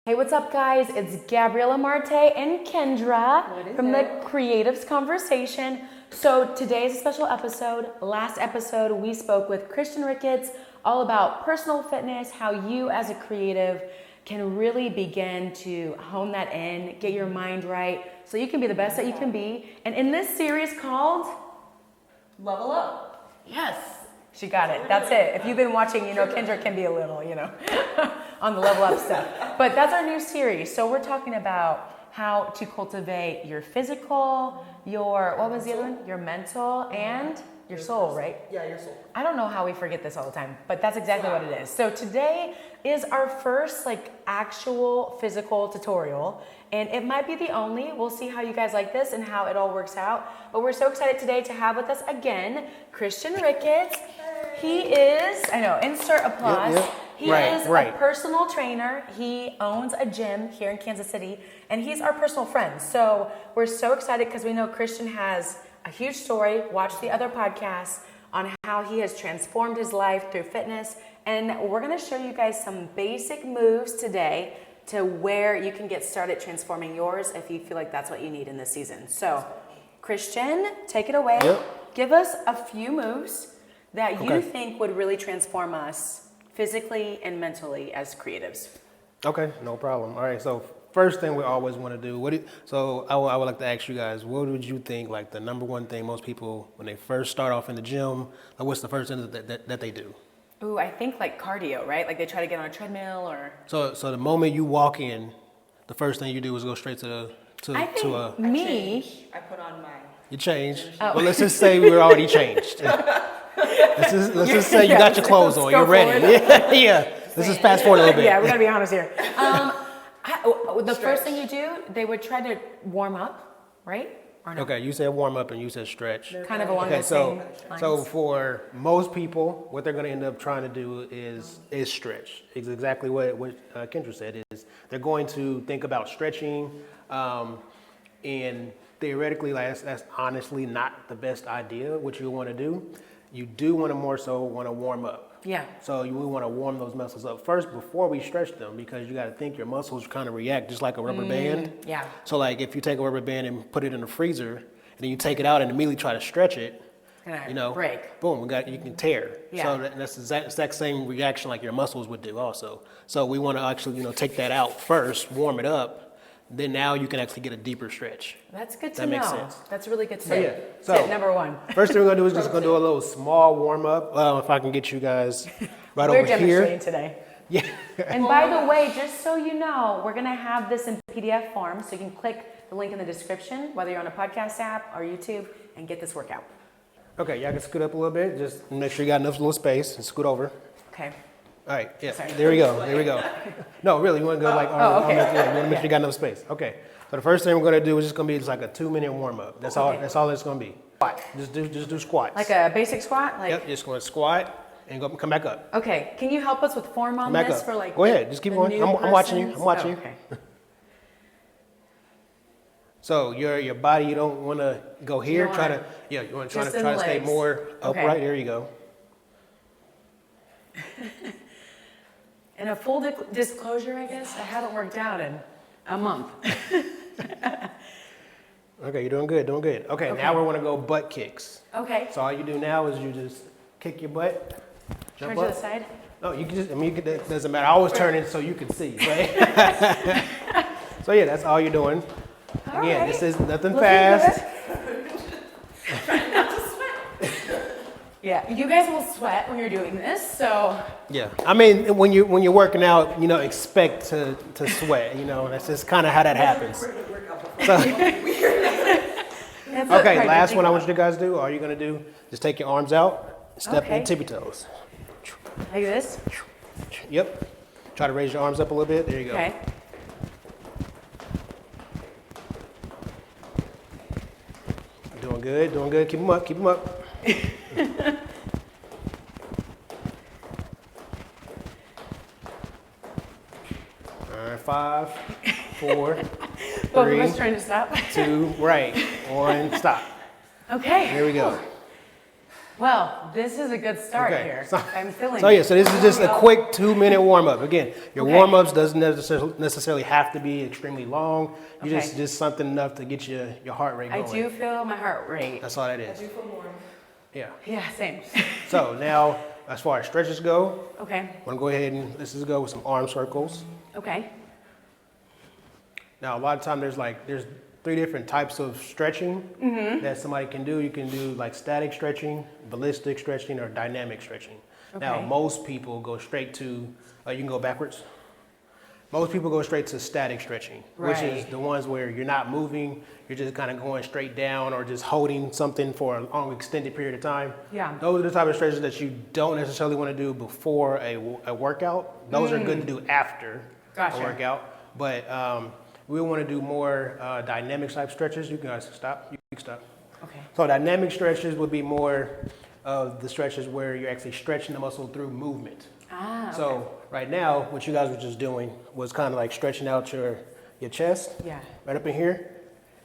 Hey, what's up, guys? It's Gabriella Marte and Kendra from the Creatives Conversation. So today's a special episode. Last episode, we spoke with Christian Ricketts all about personal fitness, how you as a creative can really begin to hone that in, get your mind right, so you can be the best that you can be. And in this series called Level Up. Yes, she got it. That's it. If you've been watching, you know Kendra can be a little, on the level up stuff. But that's our new series. So we're talking about how to cultivate your physical, what was the other one? Your mental and your soul, right? Yeah, your soul. I don't know how we forget this all the time, but that's exactly what it is. So today is our first actual physical tutorial, and it might be the only. We'll see how you guys like this and how it all works out. But we're so excited today to have with us again Christian Ricketts. He is, insert applause. Yep. He is a personal trainer. He owns a gym here in Kansas City, and he's our personal friend. So we're so excited because we know Christian has a huge story. Watch the other podcasts on how he has transformed his life through fitness. And we're going to show you guys some basic moves today to where you can get started transforming yours if you feel like that's what you need in this season. So, Christian, take it away. Yep. Give us a few moves that you think would really transform us physically and mentally as creatives. Okay, no problem. All right, so first thing we always want to do, I would like to ask you guys, what would you think the number one thing most people, when they first start off in the gym, what's the first thing that they do? Ooh, I think cardio, right? They try to get on a treadmill or... So the moment you walk in, the first thing you do is go straight to I put on my... You change. Oh. Well, let's just say we're already changed. Let's just say you got your clothes on. You're ready. Yeah. Let's just fast forward a little bit. Yeah, we gotta be honest here. The first thing you do, they would try to warm up, right? Or no? Okay, you said warm up and you said stretch. Kind of along the same lines. So for most people, what they're going to end up trying to do is stretch. It's exactly what Kendra said. Is they're going to think about stretching, and theoretically, that's honestly not the best idea. What you want to do, you do want to more so want to warm up. Yeah. So you want to warm those muscles up first before we stretch them, because you got to think your muscles kind of react just like a rubber band. Yeah. So if you take a rubber band and put it in the freezer, and then you take it out and immediately try to stretch it, break. Boom, you can tear. Yeah. So that's the exact same reaction like your muscles would do also. So we want to actually take that out first, warm it up. Then now you can actually get a deeper stretch. That's good to know. That makes sense. That's really good to know. Yeah. So tip number one. First thing we're gonna do is just gonna do a little small warm up. If I can get you guys right over We're demonstrating here. today. Yeah. And by the way, just so you know, we're gonna have this in PDF form, so you can click the link in the description, whether you're on a podcast app or YouTube, and get this workout. Okay, y'all can scoot up a little bit. Just make sure you got enough little space and scoot over. Okay. All right, yeah, Sorry. there we go. No, really, you want to go okay. you want to make sure you got enough space. Okay, so the first thing we're going to do is just going to be a 2-minute warm up. That's all it's going to be. Squat. Just do squats. Like a basic squat? Yep, just going to squat and come back up. Okay, can you help us with form on Come back this up. for Go ahead, just keep going. I'm watching you. Okay. So your body, you don't want to go here. You want to try to stay more upright. Okay. There you go. And a full disclosure, I guess, I haven't worked out in a month. Okay, you're doing good. Okay, now we want to go butt kicks. Okay. So all you do now is you just kick your butt, jump Turn up. to the side. No, you can it doesn't matter. I always turn it so you can see, right? So yeah, that's all you're doing. Again, this is nothing fast. Trying not to sweat. Yeah, you guys will sweat when you're doing this, so. Yeah, I mean, when you're working out, expect to sweat. That's just kind of how that happens. So, okay, last one I want you guys to do. All you're gonna do, just take your arms out, step in tippy toes. Like this? Yep. Try to raise your arms up a little bit. There you go. Okay. Doing good. Keep them up. All right, 5, 4, 3, Both of us trying to stop. 2, right, 1, stop. Okay. Here we go. Well, this is a good start Okay. here. So- I'm feeling So yeah, so this is just a quick 2-minute warm up. Again, your Okay. warm ups doesn't necessarily have to be extremely long. You Okay. just something enough to get your heart rate I going. do feel my heart rate. That's all that I is. do feel warm. Yeah. Yeah, same. So now, as far as stretches go, Okay. I'm gonna go ahead and let's just go with some arm circles. Okay. Now, a lot of time there's 3 different types of stretching that somebody can do. You can do like static stretching, ballistic stretching, or dynamic stretching. Now, Okay. most people go straight to, you can go backwards. Most people go straight to static stretching, which is Right. the ones where you're not moving, you're just kind of going straight down or just holding something for a long extended period of time. Yeah. Those are the type of stretches that you don't necessarily want to do before a workout. Those are good to do after Gotcha. a workout. But we want to do more dynamic type stretches. You guys stop. You can stop. Okay. So dynamic stretches would be more of the stretches where you're actually stretching the muscle through movement. Ah, So right now, what you guys were just doing was kind of like stretching out your chest, Yeah. right up in here,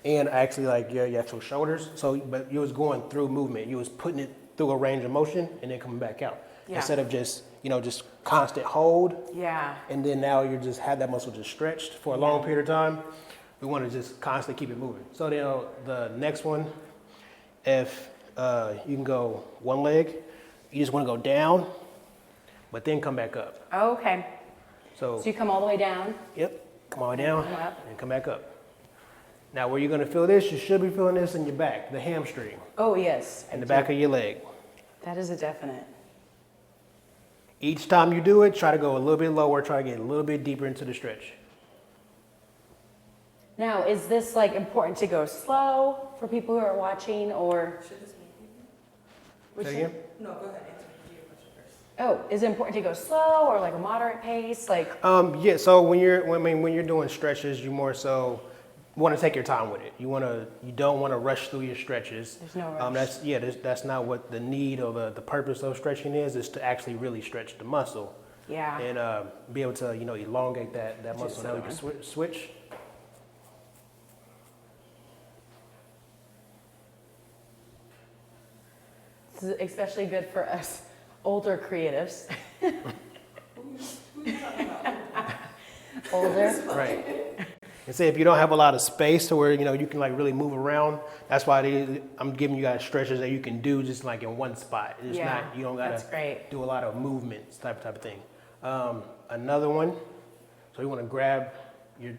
and actually like your actual shoulders. So, but you was going through movement. You was putting it through a range of motion and then coming back out. Yeah. Instead of just just constant hold, Yeah. and then now you just have that muscle just stretched for a long period of time. We want to just constantly keep it moving. So then the next one, if you can go one leg, you just want to go down, but then come back up. Okay. So, So you come all the way down. yep, come all the way down Come up. and come back up. Now where you're going to feel this, you should be feeling this in your back, the hamstring, Oh, yes. and the back of your leg. That is a definite. Each time you do it, try to go a little bit lower, try to get a little bit deeper into the stretch. Now, is this like important to go slow for people who are watching, or? Should this be? Which Say again? No, go ahead. Answer your question first. Oh, is it important to go slow or like a moderate pace? Like, Yeah. So when you're doing stretches, you more so want to take your time with it. You don't want to rush through your stretches. There's no rush. That's not what the need or the purpose of stretching is to actually really stretch the muscle yeah. and be able to elongate that muscle. Now we can switch. This is especially good for us older creatives. Who you talking about? Older. Right. And say if you don't have a lot of space to where you can like really move around, that's why I'm giving you guys stretches that you can do just like in one spot. It's Yeah, not, you don't gotta that's great. do a lot of movements type of thing. Another one. So you want to grab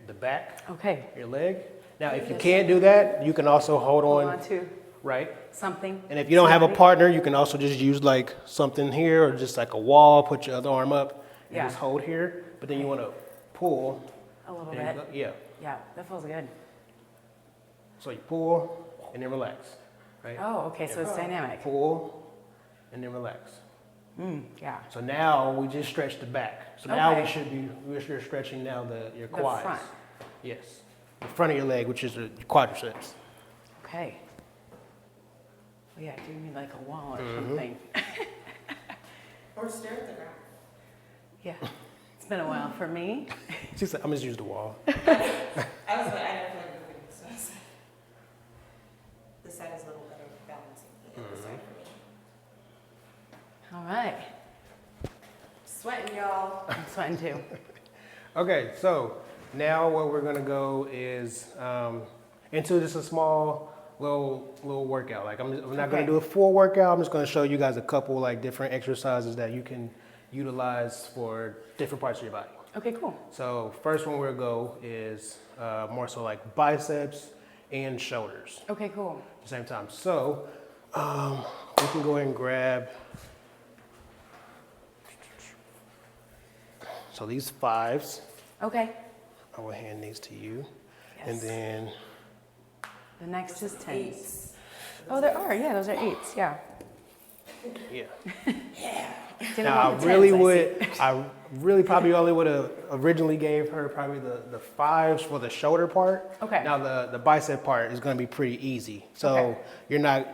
the back, Okay. your leg. Now if you can't do that, you can also hold Hold on, on to right? something. And if you don't have a Somebody. partner, you can also just use like something here or just like a wall, put your other arm up and Yeah. just hold here. But then you want to pull. A little and then bit. you go- yeah. Yeah, that feels good. So you pull and then relax, right? Oh, okay, so it's dynamic. Pull and then relax. Yeah. So now we just stretched the back. So now Okay. we're stretching now your The quads. front. Yes. The front of your leg, which is your quadriceps. Okay. Oh, yeah, do me like a wall or Mm-hmm. something. Or stare at the ground. Yeah. It's been a while for me. She said, I'm just use the wall. I never feel like moving, so I said, this side is a little better balancing than the other side for me. All right. Sweating, y'all. I'm sweating too. Okay, so now what we're gonna go is into just a small little workout. Like I'm not gonna Okay. do a full workout. I'm just gonna show you guys a couple like different exercises that you can utilize for different parts of your body. Okay, cool. So first one we'll go is more so like biceps and shoulders Okay, cool. at the same time. So we can go ahead and grab. So these 5s, Okay. I will hand these to you. Yes. And then, The next is 10s. Eights. Oh, there are. Yeah, those are 8s. Yeah. yeah. Didn't Now, want the 10s, I really probably only would have originally gave her probably the 5s for the shoulder part. Okay. Now, the bicep part is going to be pretty easy. So Okay. you're not,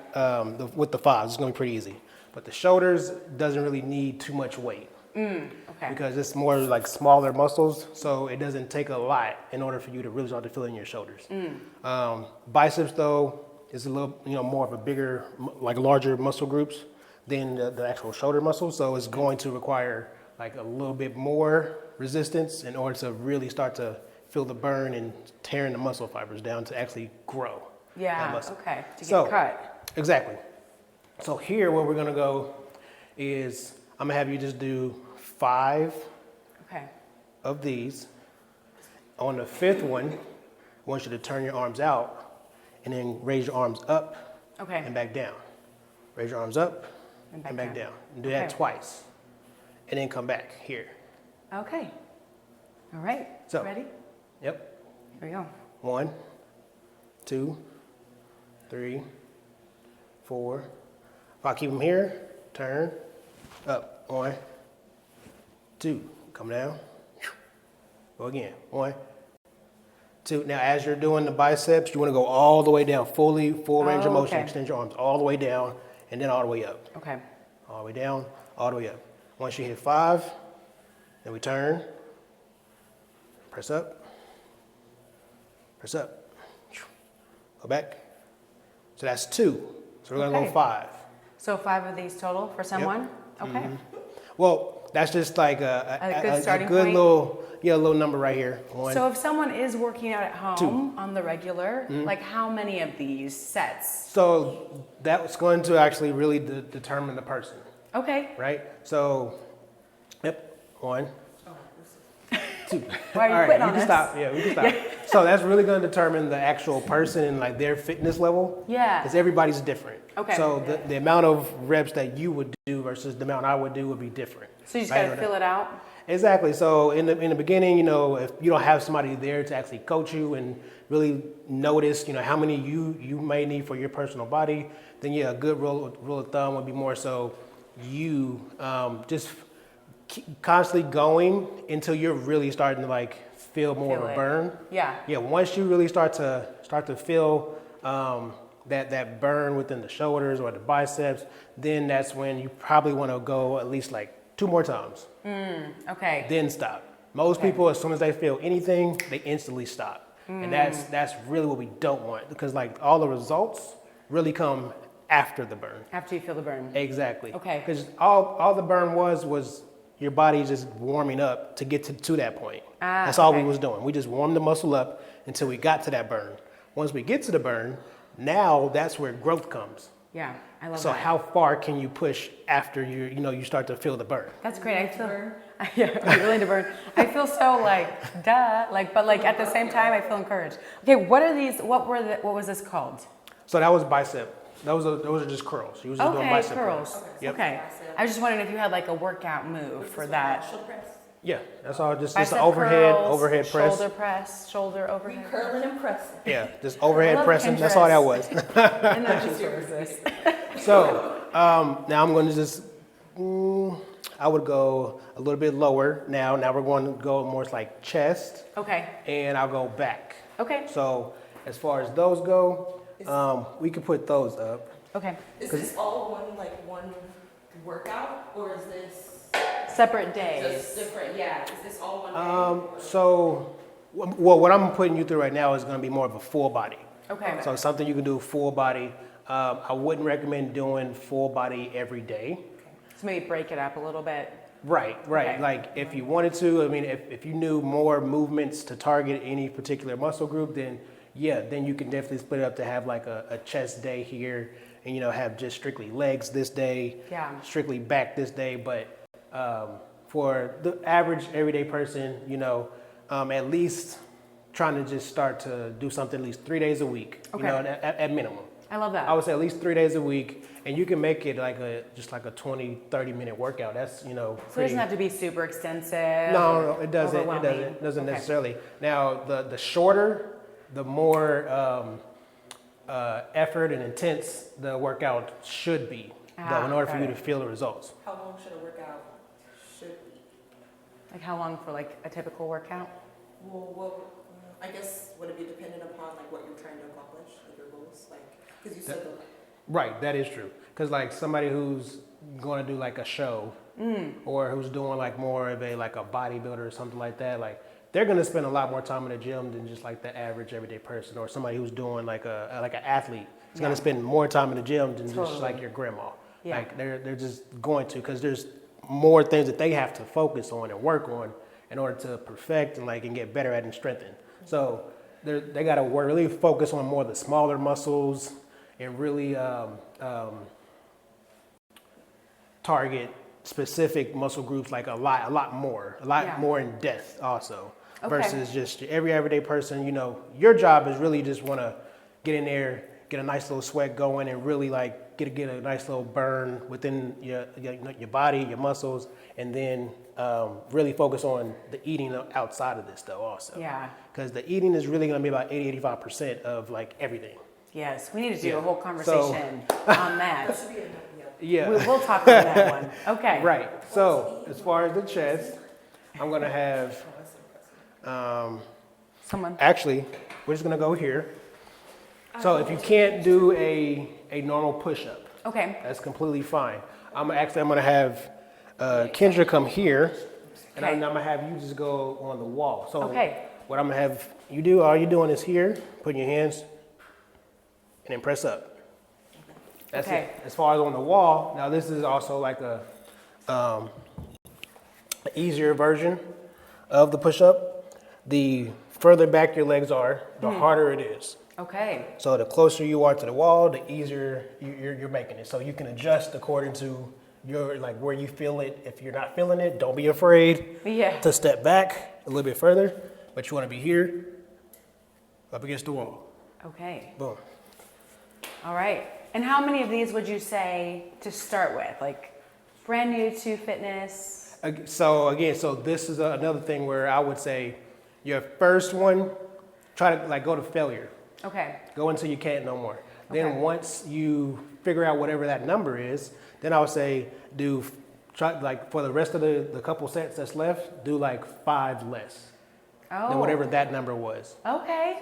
with the 5s, it's going to be pretty easy. But the shoulders doesn't really need too much weight. Okay. Because it's more like smaller muscles, so it doesn't take a lot in order for you to really start to feel it in your shoulders. Biceps though is a little, more of a bigger, like larger muscle groups. than the actual shoulder muscle. So it's going to require like a little bit more resistance in order to really start to feel the burn and tearing the muscle fibers down to actually grow. Yeah, muscle. okay, to get cut. Exactly. So here, where we're gonna go is I'm gonna have you just do 5 Okay. of these. On the 5th one, I want you to turn your arms out and then raise your arms up Okay. and back down. Raise your arms up and back down. And do that Okay. twice. And then come back here. Okay. All right. So- Ready? Yep. Here we go. 1, 2, 3, 4. If I keep them here, turn, up. 1, 2, come down. Go again. 1, 2. Now, as you're doing the biceps, you want to go all the way down, full range of motion. Okay. Extend your arms all the way down and then all the way up. Okay. All the way down, all the way up. Once you hit 5, then we turn, press up, go back. So that's 2. So we're gonna Okay. go 5. So 5 of these total for someone? Okay. Well, that's just like A good starting good point? little number right here. 1. So if someone is working out at home on the regular, like how many of these sets? So that's going to actually really determine the person, Okay. right? So, yep, 1, 2. Why are you All right, quitting you on can us? stop. Yeah, we can stop. So that's really going to determine the actual person and like their fitness level. Yeah. Because everybody's different. Okay. So the amount of reps that you would do versus the amount I would do would be different. So you just right? gotta fill it out? Exactly. So in the beginning, you know, if you don't have somebody there to actually coach you and really notice, you know, how many you may need for your personal body, then yeah, a good rule of thumb would be more so you just keep constantly going until you're really starting to like feel more Feel of a it. burn. Yeah. Yeah. Once you really start to feel that burn within the shoulders or the biceps, then that's when you probably want to go at least like 2 more times. Okay. Then stop. Most people, as soon as they feel anything, they instantly stop. And that's really what we don't want, because like all the results really come after the burn. After you feel the burn. Exactly. Okay. Because all the burn was your body just warming up to get to that point. That's all we okay. was doing. We just warmed the muscle up until we got to that burn. Once we get to the burn, now that's where growth comes. Yeah, I love So that. how far can you push after you start to feel the burn? That's great. I feel yeah, I'm willing to burn. I feel so like duh, like but like at the same time I feel encouraged. Okay, what are these? What was this called? So that was bicep. Those are just curls. You was just doing Okay, bicep curls. Yep. Okay, I was just wondering if you had like a workout move for that. Shoulder press. Yeah, that's all. Just Bicep an overhead curls, press. shoulder press, shoulder overhead. Curling and pressing. Yeah, just overhead love pressing. That's all that was. Energy services. So now I'm going to just. I would go a little bit lower now. Now we're going to go more like chest, Okay. and I'll go back. Okay. So as far as those go, we could put those up. Okay. Is this all one workout, or is this Separate days. just different? Yeah. Is this all one day? So, well, what I'm putting you through right now is going to be more of a full body. Okay. So something you can do full body. I wouldn't recommend doing full body every day. So maybe break it up a little bit. Right. Okay. Like if you wanted to, I mean, if you knew more movements to target any particular muscle group, then then you can definitely split it up to have like a chest day here, and have just strictly legs this day, strictly back this day. But for the average everyday person, at least trying to just start to do something at least 3 days a week, Okay. At minimum. I love that. I would say at least 3 days a week, and you can make it like just like a 20, 30-minute workout. That's, So it doesn't have to be super extensive. No, it doesn't. It overwhelming. doesn't Okay. necessarily. Now, the shorter, the more effort and intense the workout should be, though, in order for got you to it. feel the results. How long should a workout should be? Like how long for like a typical workout? Well, I guess would it be dependent upon like what you're trying to accomplish, like your goals, like because you said Right, that is true. Because like somebody who's going to do like a show, or who's doing like more of a bodybuilder or something like that, like they're going to spend a lot more time in the gym than just like the average everyday person, or somebody who's doing like an athlete is going to spend more time in the gym than just like your grandma. Yeah. Like they're just going to, because there's more things that they have to focus on and work on in order to perfect and get better at and strengthen. So they got to really focus on more of the smaller muscles and really target specific muscle groups like a lot more in depth also. Okay. Versus just every everyday person. Your job is really just want to get in there, get a nice little sweat going, and really get a nice little burn within your body, your muscles, and then really focus on the eating outside of this though also. Yeah. Because the eating is really going to be about 80-85% of everything. Yes, we need to do a whole conversation on that. Yeah. We'll talk on that one. Okay. Right. So as far as the chest, I'm going to have. Someone. Actually, we're just gonna go here. So if you can't do a normal push-up, Okay. that's completely fine. I'm gonna have Kendra come here, and Okay. I'm gonna have you just go on the wall. So Okay. what I'm gonna have you do, all you're doing is here, putting your hands, and then press up. That's Okay. it. As far as on the wall, now this is also like an easier version of the push-up. The further back your legs are, the harder it is. Okay. So the closer you are to the wall, the easier you're making it. So you can adjust according to your where you feel it. If you're not feeling it, don't be afraid Yeah. to step back a little bit further. But you want to be here, up against the wall. Okay. Boom. All right. And how many of these would you say to start with? Brand new to fitness? So this is another thing where I would say your first one, try to go to failure. Okay. Go until you can't no more. Okay. Then once you figure out whatever that number is, then I would say try for the rest of the couple sets that's left, do 5 less than whatever that number was. Okay.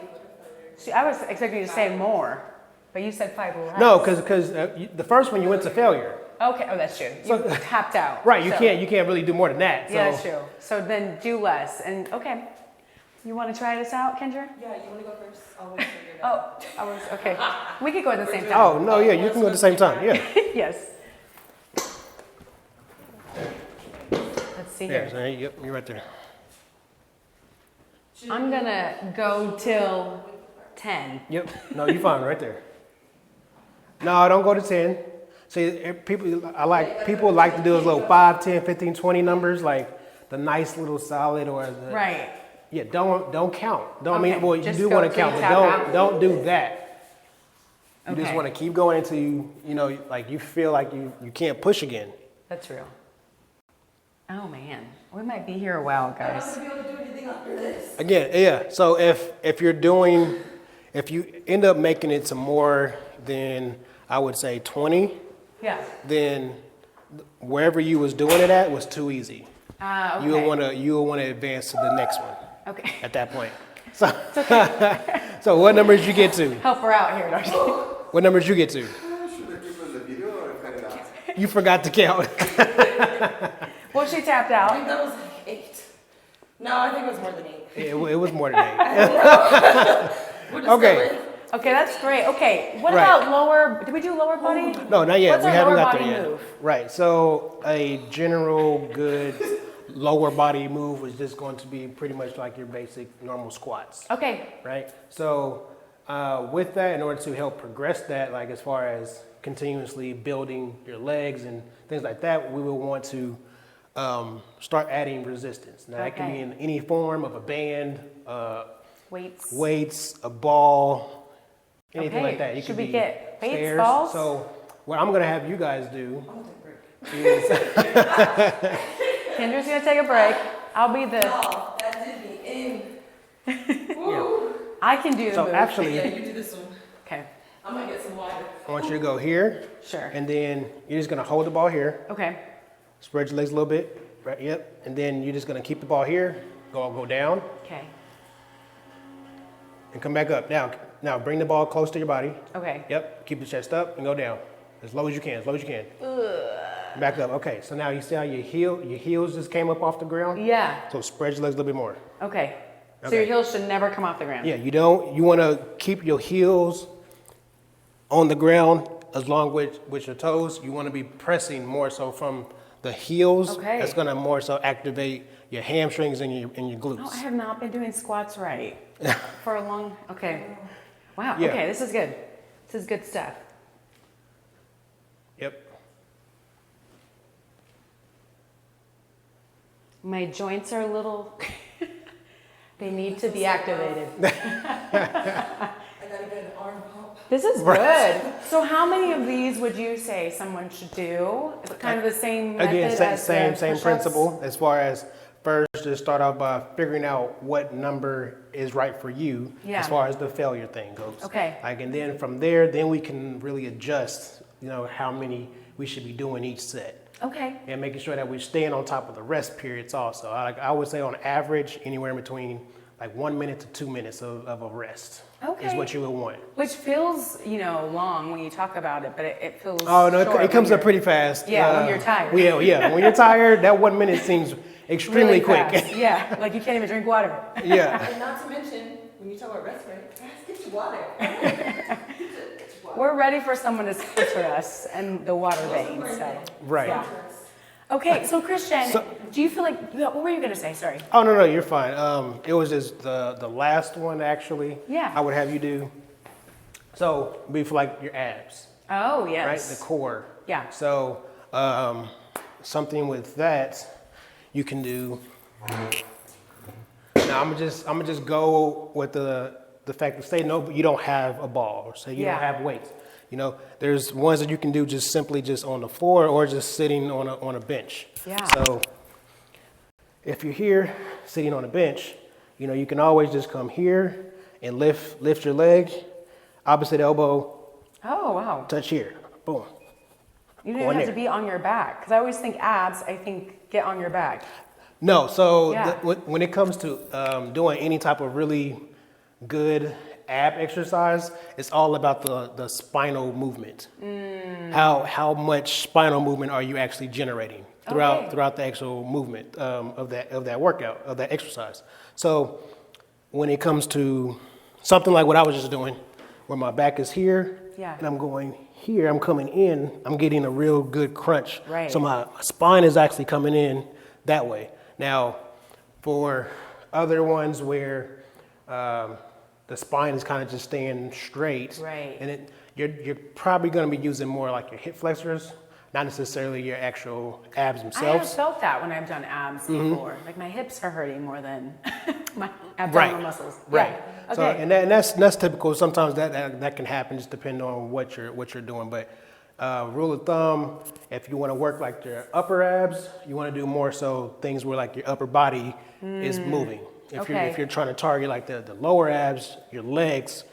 See, I was expecting you to say more, but you said 5 less. No, because the first one you went to failure. Okay. Oh, that's true. You tapped out. Right. You so- can't really do more than that. So. Yeah, that's true. So then do less. And okay. You want to try this out, Kendra? Yeah, you want to go first? I'll wait for you. Oh, I was okay. We could go at the same time. Oh no, yeah, you can go at the same time. Yeah. Yes. Let's see Yeah. here. So, yep. You're right there. I'm gonna go till 10. Yep. No, you're fine right there. No, don't go to 10. See, people like to do those little 5, 10, 15, 20 numbers, the nice little solid or the. Right. Yeah, don't count. Okay, You just do go want to till count, you but tap out. don't do that. You just Okay. want to keep going until you feel like you can't push again. That's real. Oh man, we might be here a while, I don't guys. want to be able to do anything after this. Again, yeah. So if you end up making it to more than I would say 20, Yeah. then wherever you was doing it at was too easy. Okay. You will want to advance to the next one Okay. at that point. So, so what numbers you get to? Help her out here, Darcy. What numbers you get to? Should I keep in the video or cut it out? You forgot to count. Well, she tapped I out. think that was 8. No, I think it was more than 8. It was more than 8. We're just Okay. going. Okay, that's great. Okay, what Right. about lower? Did we do lower body? No, not yet. What's We our haven't lower got body there yet. move? Right. So a general good lower body move is just going to be pretty much like your basic normal squats. Okay. Right. So with that, in order to help progress that, as far as continuously building your legs and things like that, we will want to start adding resistance. Now that can be Okay. in any form of a band, Weights. weights, a ball, anything Okay. like that. It Should could we be get weights, stairs. balls? So what I'm going to have you guys do is Kendra's gonna take a break. I'll be the. Oh, that did me in. Woo. I can do the so move. actually Yeah, you do this one. Okay. I'm going to get some water. I want you to go here, Sure. and then you're just going to hold the ball here, Okay. spread your legs a little bit, right? Yep, and then you're just going to keep the ball here, go down, Okay. and come back up. Now bring the ball close to your body. Okay. Yep, keep the chest up and go down as low as you can, Back up. Okay, so now you see how your heels just came up off the ground. Yeah. So spread your legs a little bit more. Okay. So Okay. your heels should never come off the ground. Yeah, you want to keep your heels on the ground along with your toes, you want to be pressing more so from the heels. Okay. That's going to more so activate your hamstrings and your glutes. Oh, I have not been doing squats right for a long. Okay. Wow. Yeah. Okay, this is good. This is good stuff. Yep. My joints are a little. They need to be activated. I gotta get an arm pump. This is Right. good. So, how many of these would you say someone should do? Is it kind of the same method Again, as same the push-ups? principle as far as first just start off by figuring out what number is right for you Yeah. as far as the failure thing goes. Okay. Like, and then from there, then we can really adjust, how many we should be doing each set. Okay. And making sure that we're staying on top of the rest periods also. I would say on average, anywhere in between like 1 minute to 2 minutes of a rest is Okay. what you would want. Which feels, long when you talk about it, but it feels. Oh, no, short it comes when up pretty fast. Yeah, when you're tired. Yeah, when you're tired, that 1 minute seems extremely really quick. fast. Yeah, like you can't even drink water. Yeah. And not to mention, when you talk about rest break, guys, get your water. Get your water. We're ready for someone to sponsor us and the water vein. So. Right. Yeah. Okay, so Christian, do you feel like, what were you going to say? Sorry. Oh, no, you're fine. It was just the last one, actually. Yeah. I would have you do. So, be for like your abs, Oh, right? yes. The core. Yeah. So, something with that you can do. Now, I'm gonna just go with the fact that say no, but you don't have a ball, or say you Yeah. don't have weights. There's ones that you can do just simply just on the floor or just sitting on a bench. Yeah. So if you're here sitting on a bench, you can always just come here and lift your leg, opposite elbow, Oh, wow. touch here, boom. You don't Go even in have there. to be on your back. Because I always think abs, I think get on your back. No, so Yeah. when it comes to doing any type of really good ab exercise, it's all about the spinal movement. How much spinal movement are you actually generating Okay. throughout the actual movement of that workout, of that exercise? So when it comes to something like what I was just doing, where my back is here, Yeah. and I'm going here, I'm coming in, I'm getting a real good crunch. Right. So my spine is actually coming in that way. Now, for other ones where the spine is kind of just staying straight, Right. and you're probably going to be using more like your hip flexors, not necessarily your actual abs I have themselves. felt that when I've done abs Mm-hmm. before. Like my hips are hurting more than my abdominal muscles. Right. Yeah. So, Okay. and that's typical. Sometimes that can happen just depending on what you're doing. But rule of thumb, if you want to work like your upper abs, you want to do more so things where like your upper body is moving. Okay. If you're trying to target like the lower abs, your legs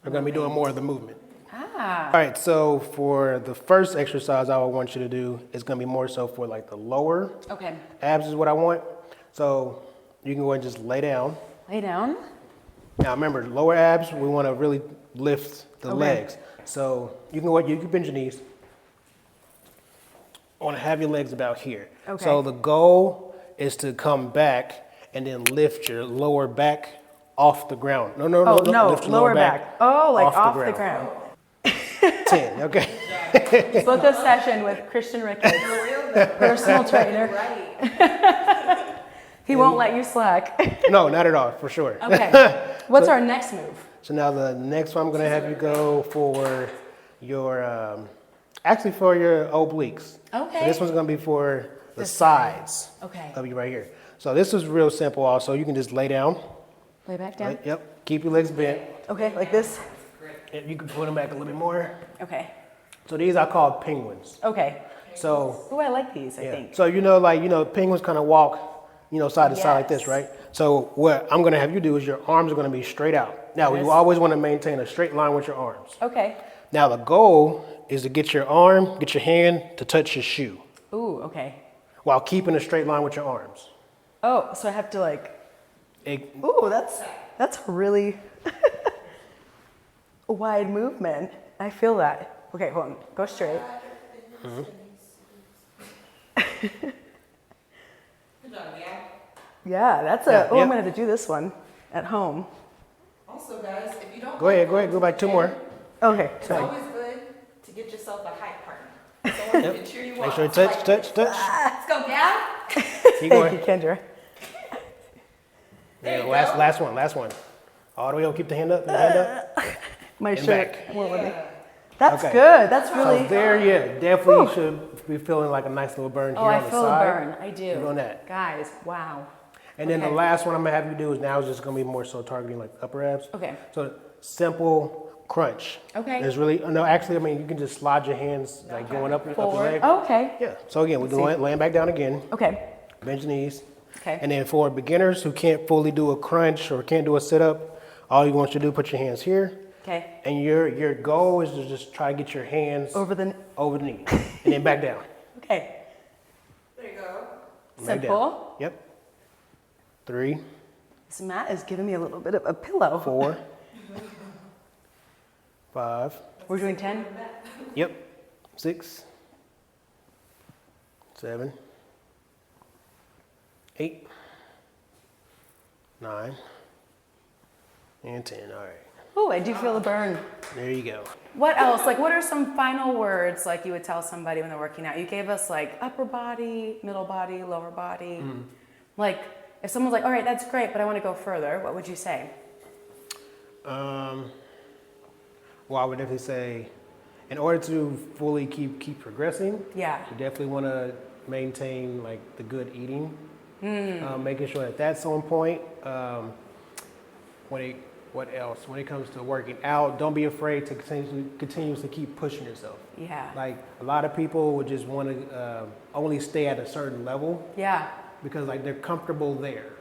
are going to be doing more of the movement. Ah. All right, so for the first exercise I would want you to do is going to be more so for like the lower Okay. abs is what I want. So you can go ahead and just lay down. Lay down. Now remember, lower abs, we want to really lift the Okay. legs. So you can go ahead, you can bend your knees. I want to have your legs about here. Okay. So the goal is to come back and then lift your lower back off the ground. No, Oh, no, lift your lower back. Oh, like off the ground. 10, okay. Book a session with Christian Ricketts, personal trainer. Right. He won't let you slack. No, not at all, for sure. Okay. What's our next move? So now the next one, I'm gonna have you go for your, actually for your obliques. Okay. So this one's gonna be for the sides Okay. of you right here. So this is real simple also. You can just lay down. Lay back down. Right? Yep. Keep your legs bent. Okay, like this. And you can put them back a little bit more. Okay. So these I call penguins. Okay. So Oh, I like these, I yeah. think. So penguins kind of walk, side to side like this, Yes. right? So what I'm gonna have you do is your arms are gonna be straight out. Now Yes. you always want to maintain a straight line with your arms. Okay. Now the goal is to get your hand to touch your shoe Ooh, okay. while keeping a straight line with your arms. Oh, so I have to ooh, that's a really wide movement. I feel that. Okay, hold on. Go straight. Good job, yeah. Yeah, that's Yeah, I'm yeah. gonna have to do this one at home. Also, guys, if you don't Go ahead, go back 2 more. Okay, It's sorry. always good to get yourself Yep. Make sure you Make walk. sure you touch. Let's go down. Keep Thank going. you, Kendra. There you Last one. All the way up. Keep the hand up. My And shirt back. won't let me. Yeah. That's Okay. good. That's really. So there, yeah, definitely should be feeling like a nice little burn here Oh, I on the feel the side. burn. I do. Keep doing that. Guys, wow. And then the Okay. last one I'm gonna have you do is now is just gonna be more so targeting like the upper abs. Okay. So simple crunch. Okay. There's really no. Actually, I mean you can just slide your hands like going up your Forward. leg. Oh, okay. Yeah. So again, we're doing laying back down again. Okay. Bend your knees. Okay. And then for beginners who can't fully do a crunch or can't do a sit up, all you want you to do put your hands here. Okay. And your goal is to just try to get your hands Over the. over the knee and then back down. Okay. There you go. Back down. Simple. Yep. 3, This mat is giving me a little bit of a pillow. 4, 5. We're doing 10? Yep. 6, 7, 8, 9, and 10. All right. Oh, I do feel the burn. There you go. What else? Like, what are some final words like you would tell somebody when they're working out? You gave us like upper body, middle body, lower body. Like, if someone's like, all right, that's great, but I want to go further, what would you say? Well, I would definitely say, in order to fully keep progressing, Yeah. you definitely want to maintain like the good eating, making sure that that's on point. What else? When it comes to working out, don't be afraid to continuously keep pushing yourself. Yeah. Like a lot of people would just want to only stay at a certain level Yeah. because like they're comfortable there.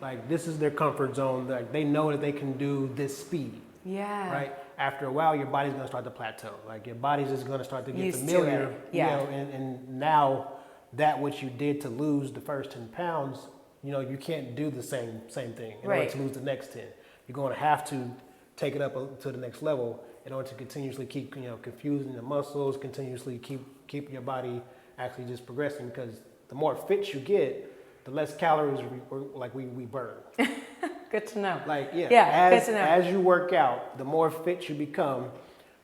Like this is their comfort zone. Like they know that they can do this speed. Yeah. Right? After a while, your body's gonna start to plateau. Like your body's just gonna start to get Used to familiar. it. Yeah. You know, and now that what you did to lose the first 10 pounds, you know, you can't do the same thing in order Right. to lose the next 10. You're going to have to take it up to the next level in order to continuously keep, you know, confusing the muscles, continuously keep your body actually just progressing. Because the more fit you get, the less calories we burn. Good to know. Like, yeah, Yeah, as, good to know. as you work out, the more fit you become,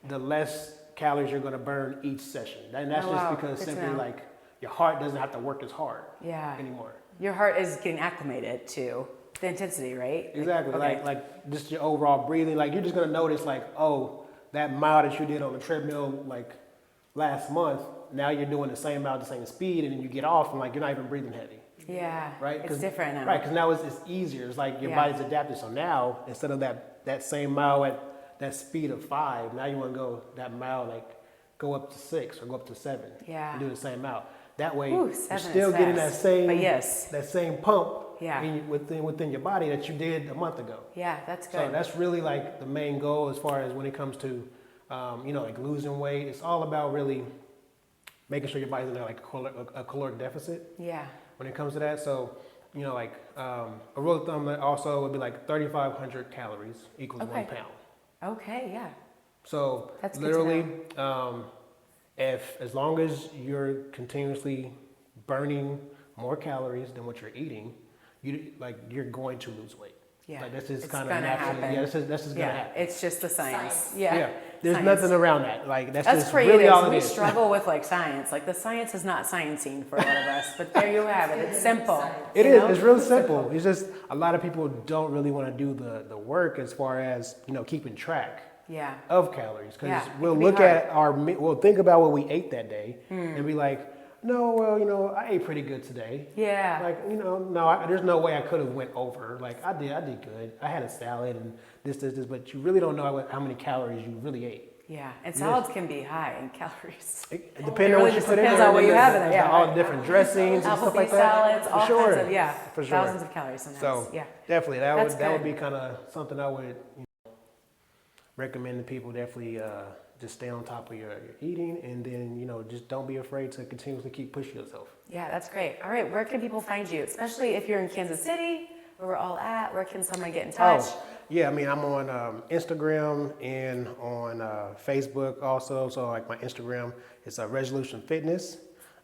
the less calories you're going to burn each session. And that's Oh, just wow. because Good to simply know. like your heart doesn't have to work as hard Yeah. anymore. Your heart is getting acclimated to the intensity, right? Exactly. Okay. Like just your overall breathing. Like you're just going to notice like, oh, that mile that you did on the treadmill like last month, now you're doing the same amount, the same speed, and then you get off and like you're not even breathing heavy. Yeah. Right? It's different now. Right, because now it's easier. It's like your Yeah. body's adapted. So now, instead of that same mile at that speed of 5, now you want to go that mile, like go up to 6 or go up to 7. Yeah. And do the same mile. That way, Ooh, you're 7 is still getting that fast. same, But yes. that same pump Yeah. within your body that you did a month ago. Yeah, that's good. So that's really like the main goal as far as when it comes to, you know, like losing weight. It's all about really making sure your body's in like a caloric deficit Yeah. when it comes to that. So, you know, like a rule of thumb that also would be like 3,500 calories equals Okay. 1 pound. Okay, yeah. So That's good to literally, as long as you're continuously burning more calories than what you're eating, you're going to lose weight. Yeah. Like that's just It's kind of gonna naturally. happen. Yeah, that's just gonna Yeah, happen. it's just the science. Science. Yeah. There's Science. nothing around that. Like that's That's just creative. really all it We is. struggle with like science. Like the science is not sciencing for a lot of us, but there you have it. It's simple. It you is. know? It's real simple. It's just a lot of people don't really want to do the work as far as, you know, keeping track Yeah. of calories. Because Yeah, it we'll can be look hard. at we'll think about what we ate that day and be like, no, well, you know, I ate pretty good today. Yeah. Like, you know, no, there's no way I could have went over. Like I did good. I had a salad and this, but you really don't know how many calories you really ate. Yeah. And salads can be high in calories. Depending It on really what you just put in depends there. on what and you then have in there, there's yeah. all the different dressings and stuff Applebee's like that. salads, all sure. kinds of, yeah. For sure. Thousands of calories sometimes. So yeah. definitely that That's would be good. kind of something I would recommend to people. Definitely just stay on top of your eating, and then, you know, just don't be afraid to continuously keep pushing yourself. Yeah, that's great. All right, where can people find you? Especially if you're in Kansas City, where we're all at. Where can someone get in touch? Oh, yeah, I mean, I'm on Instagram and on Facebook also. So like my Instagram is Resolution Fitness,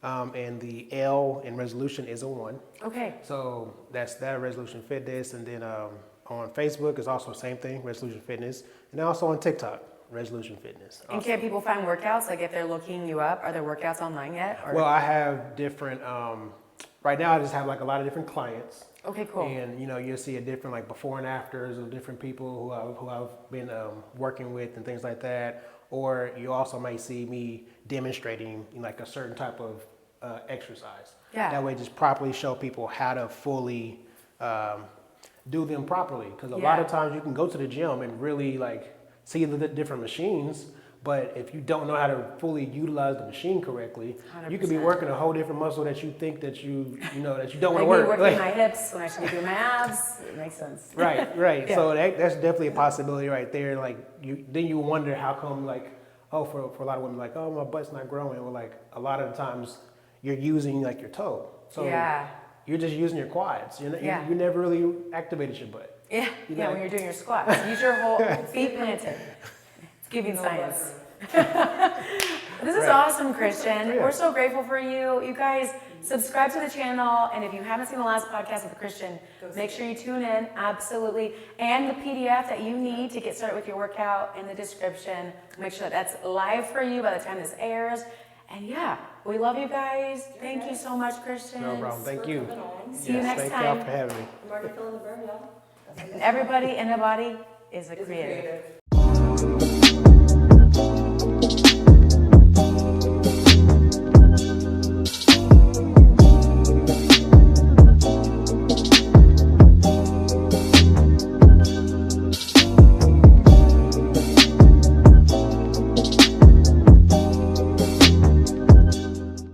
and the L in resolution is a 1. Okay. So that's that, Resolution Fitness. And then on Facebook is also the same thing, Resolution Fitness. And also on TikTok, Resolution Fitness. And can people find workouts? Like if they're looking you up, are there workouts online yet? Or? Well, I have different. Right now, I just have like a lot of different clients. Okay, cool. And you'll see a different like before and afters of different people who I've been working with and things like that. Or you also might see me demonstrating like a certain type of exercise. Yeah. That way, just properly show people how to fully do them properly. Because a lot of times you can go to the gym and really like see the different machines. But if you don't know how to fully utilize the machine correctly, 100%. you could be working a whole different muscle that you think that you don't want to like work. me working Like, my hips when I should be doing my abs. It makes sense. right. Yeah. So that's definitely a possibility right there. Like then you wonder how come like, for a lot of women like, oh, my butt's not growing. Well, like a lot of the times you're using like your toe. So you're just using your quads. You never really activated your butt. Yeah, when you're doing your squats. Use your whole feet planted. It's giving science. This is awesome, Christian. Yeah. We're so grateful for you. You guys, subscribe to the channel. And if you haven't seen the last podcast with Christian, make sure you tune in. Absolutely. And the PDF that you need to get started with your workout in the description. Make sure that's live for you by the time this airs. And we love you guys. Thank you so much, Christian. No problem. Thank you. See you next Thank time. y'all for having me. I'm already feeling the burn, y'all. Everybody in the body is a creative.